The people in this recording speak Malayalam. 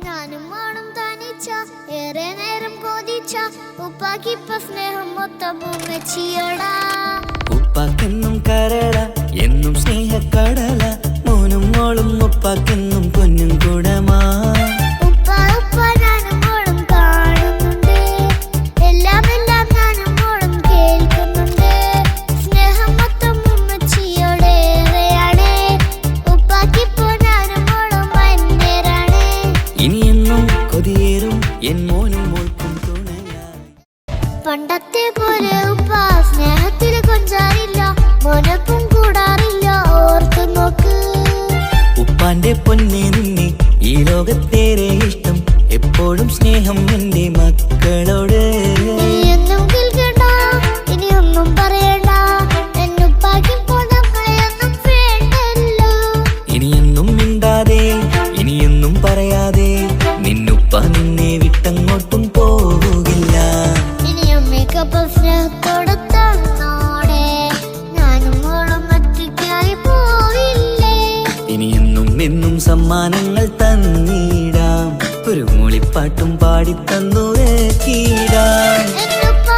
ഞാനും മോളും തനിച്ച ഏറെ നേരം കൊതിച്ച ഉപ്പാക്കിപ്പ സ്നേഹം മൊത്തം ഉമ്മച്ചിയോടാ. ഉപ്പാക്കെന്നും കരള എന്നും സ്നേഹക്കടല മോനും മോളും ഉപ്പാക്കെന്നും പൊന്നും കൂടമാ. ഉപ്പ ഉപ്പ ഞാനും മോളും കാണുന്നുണ്ട്, എല്ലാം എല്ലാം ഞാനും മോളും കേൾക്കുന്നുണ്ട്. സ്നേഹം മൊത്തം ഉമ്മച്ചിയോടേറെയാണ്, ഉപ്പാക്കിപ്പോ ഞാനും മോളും വന്നേരാണ്. ഇനിയെന്നും കൊതിയേറും എൻ മോനും മോൾക്കും തുണയായി. പണ്ടത്തെ പോലെ ഉപ്പ സ്നേഹത്തിൽ കൊഞ്ചാറില്ല, മോനൊപ്പം കൂടാറില്ല, ഓർത്തു നോക്ക്. ഉപ്പാന്റെ പൊന്നെ നിന്നെ ഈ ലോകത്തേറെ ഇഷ്ടം, എപ്പോഴും സ്നേഹം എന്റെ മക്കളോട്. ഇനിയൊന്നും കേൾക്കണ്ട, ഇനിയൊന്നും പറയണ്ട, എന്നുപ്പാക്കിപ്പോ നമ്മളെയൊന്നും വേണ്ടല്ലോ. ഇനിയെന്നും മിണ്ടാതെ ഇനിയൊന്നും പറയാതെ നിന്നുപ്പ നിന്നെ വിട്ടങ്ങോട്ടും പോകില്ല. ഇനിയമ്മയ്ക്കൊപ്പം സ്നേഹത്തോടെ തന്നോടെ ഞാനും മോളും ഒറ്റയ്ക്കായി പോയില്ലേ. ഇനിയെന്നും എന്നും സമ്മാനങ്ങൾ തന്നിടാം, ഒരു മൂളിപ്പാട്ടും പാടിത്തന്നു കീടാം. എന്നുപ്പ